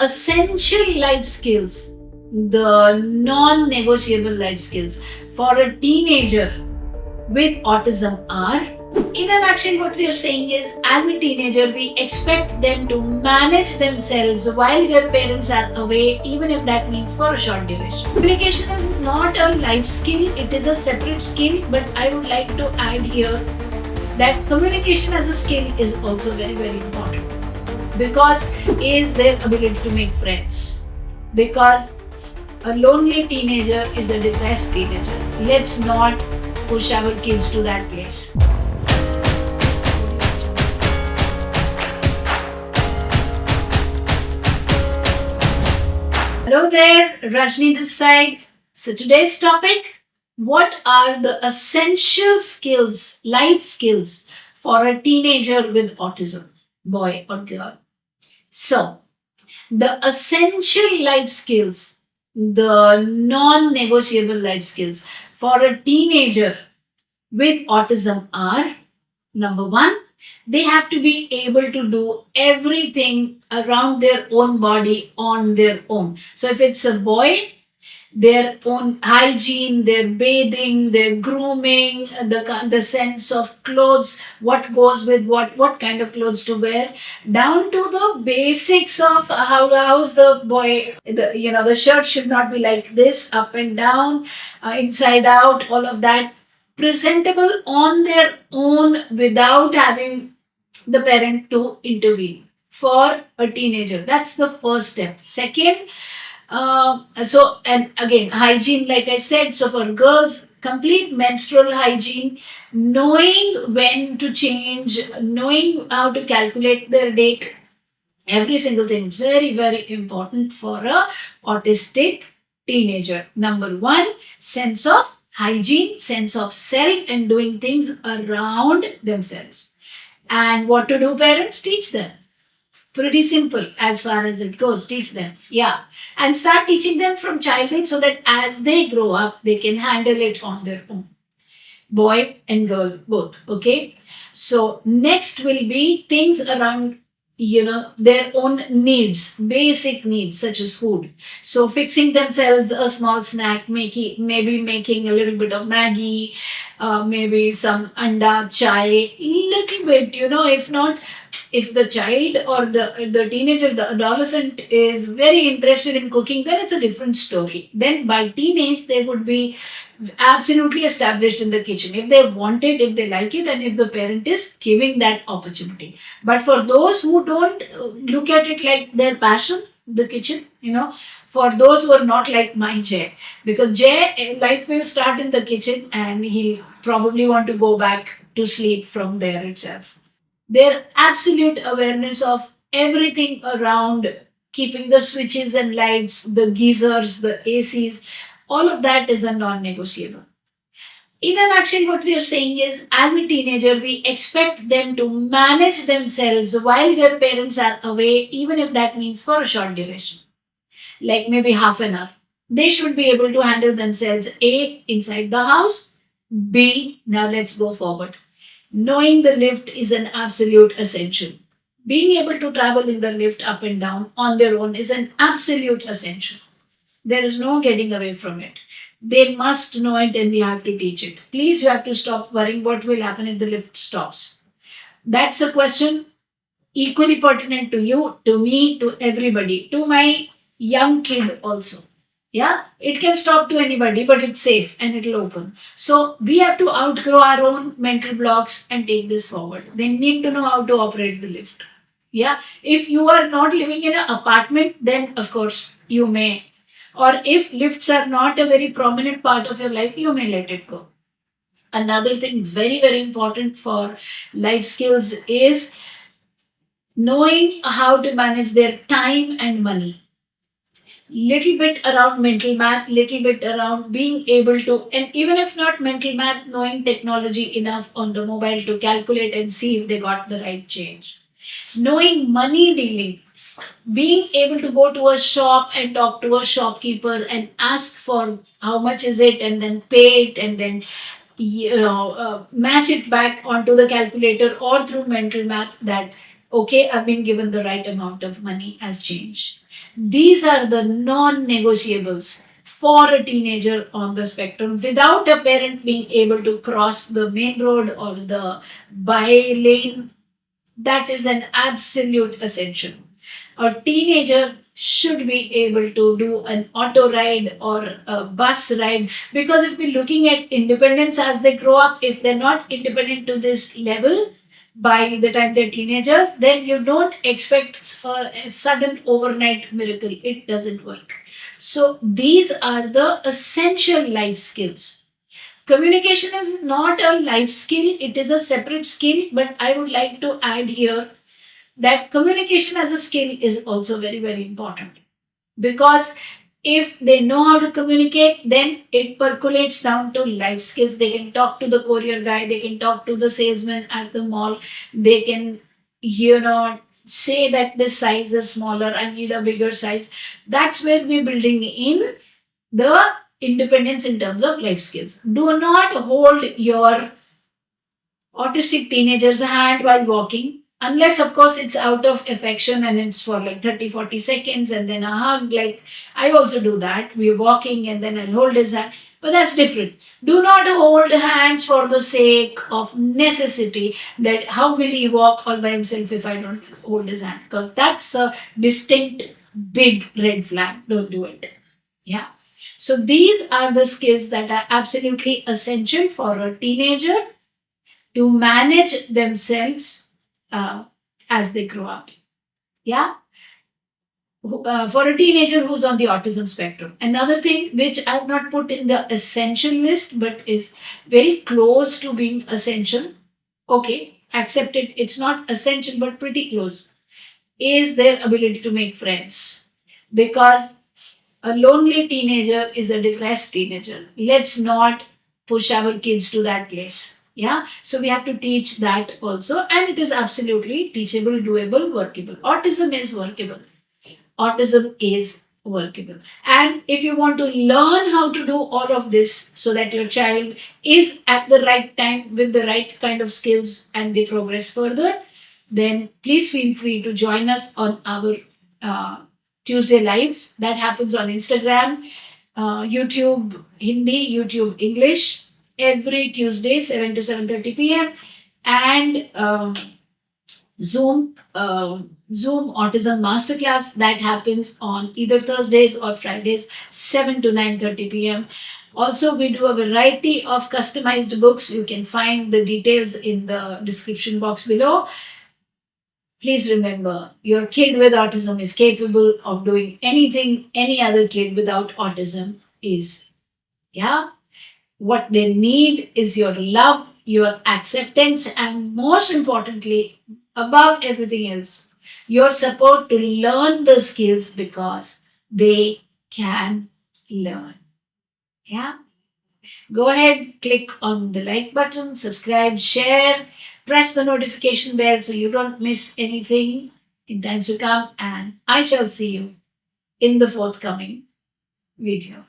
essential life skills, the non negotiable life skills for a teenager with autism are, in a nutshell, what we are saying is, as a teenager, we expect them to manage themselves while their parents are away, even if that means for a short duration. Communication is not a life skill, it is a separate skill, but I would like to add here that communication as a skill is also very, very important because is their ability to make friends. Because a lonely teenager is a depressed teenager. Let's not push our kids to that place. Hello there, Rajni this side. So today's topic, what are the essential skills, life skills for a teenager with autism, boy or girl? So, the essential life skills, the non negotiable life skills for a teenager with autism are, number one, they have to be able to do everything around their own body on their own. So, if it's a boy, their own hygiene, their bathing, their grooming, the sense of clothes, what goes with what kind of clothes to wear, down to the basics of how's the boy, the shirt should not be like this, up and down, inside out, all of that, presentable on their own without having the parent to intervene for a teenager. That's the first step. Second, and again, hygiene, like I said, so for girls, complete menstrual hygiene, knowing when to change, knowing how to calculate their date, every single thing, very, very important for a autistic teenager. Number one, sense of hygiene, sense of self, and doing things around themselves. And what to do, parents? Teach them. Pretty simple as far as it goes. Teach them. Yeah. And start teaching them from childhood so that as they grow up, they can handle it on their own. Boy and girl, both. Okay. So, next will be things around their own needs, basic needs such as food. So fixing themselves a small snack, maybe making a little bit of Maggie, maybe some anda chai, little bit, if not, if the child or the teenager, the adolescent is very interested in cooking, then it's a different story. Then by teenage, they would be absolutely established in the kitchen if they want it, if they like it, and if the parent is giving that opportunity. But for those who don't look at it like their passion, the kitchen, for those who are not like my Jay, because Jay, life will start in the kitchen and he'll probably want to go back to sleep from there itself. Their absolute awareness of everything around, keeping the switches and lights, the geysers, the ACs, all of that is a non negotiable. In a nutshell, what we are saying is, as a teenager, we expect them to manage themselves while their parents are away, even if that means for a short duration, like maybe half an hour. They should be able to handle themselves, A, inside the house, B, now let's go forward. Knowing the lift is an absolute essential. Being able to travel in the lift up and down on their own is an absolute essential. There is no getting away from it. They must know it and we have to teach it. Please, you have to stop worrying what will happen if the lift stops. That's a question equally pertinent to you, to me, to everybody, to my young kid also. Yeah, it can stop to anybody, but it's safe and it'll open. So we have to outgrow our own mental blocks and take this forward. They need to know how to operate the lift. Yeah, if you are not living in an apartment, then of course you may. Or if lifts are not a very prominent part of your life, you may let it go. Another thing very, very important for life skills is knowing how to manage their time and money. Little bit around mental math, little bit around being able to, and even if not mental math, knowing technology enough on the mobile to calculate and see if they got the right change. Knowing money dealing, being able to go to a shop and talk to a shopkeeper and ask for how much is it and then pay it and then match it back onto the calculator or through mental math that Okay, I've been given the right amount of money as change. These are the non negotiables for a teenager on the spectrum without a parent being able to cross the main road or the by lane. That is an absolute essential. A teenager should be able to do an auto ride or a bus ride, because if we're looking at independence as they grow up, if they're not independent to this level by the time they're teenagers, then you don't expect a sudden overnight miracle. It doesn't work. So these are the essential life skills. Communication is not a life skill, it is a separate skill, but I would like to add here that communication as a skill is also very, very important, because if they know how to communicate, then it percolates down to life skills. They can talk to the courier guy, they can talk to the salesman at the mall, they can, say that this size is smaller, I need a bigger size. That's where we're building in the independence in terms of life skills. Do not hold your autistic teenager's hand while walking, unless of course it's out of affection and it's for like 30-40 seconds and then a hug. Like, I also do that, we're walking and then I'll hold his hand, but that's different. Do not hold hands for the sake of necessity, that how will he walk all by himself if I don't hold his hand, because that's a distinct big red flag. Don't do it. Yeah. So these are the skills that are absolutely essential for a teenager to manage themselves as they grow up. Yeah. For a teenager who's on the autism spectrum. Another thing which I've not put in the essential list but is very close to being essential, okay, accepted, it's not essential but pretty close, is their ability to make friends. Because a lonely teenager is a depressed teenager. Let's not push our kids to that place. Yeah. So we have to teach that also. And it is absolutely teachable, doable, workable. Autism is workable. Autism is workable. And if you want to learn how to do all of this so that your child is at the right time with the right kind of skills and they progress further, then please feel free to join us on our Tuesday Lives. That happens on Instagram, YouTube Hindi, YouTube English, every Tuesday, 7 to 7:30 p.m. And Zoom Autism Masterclass that happens on either Thursdays or Fridays, 7 to 9:30 p.m. Also, we do a variety of customized books. You can find the details in the description box below. Please remember, your kid with autism is capable of doing anything any other kid without autism is. Yeah? What they need is your love, your acceptance, and most importantly, above everything else, your support to learn the skills, because they can learn. Yeah? Go ahead, click on the like button, subscribe, share, press the notification bell so you don't miss anything in times to come, and I shall see you in the forthcoming video.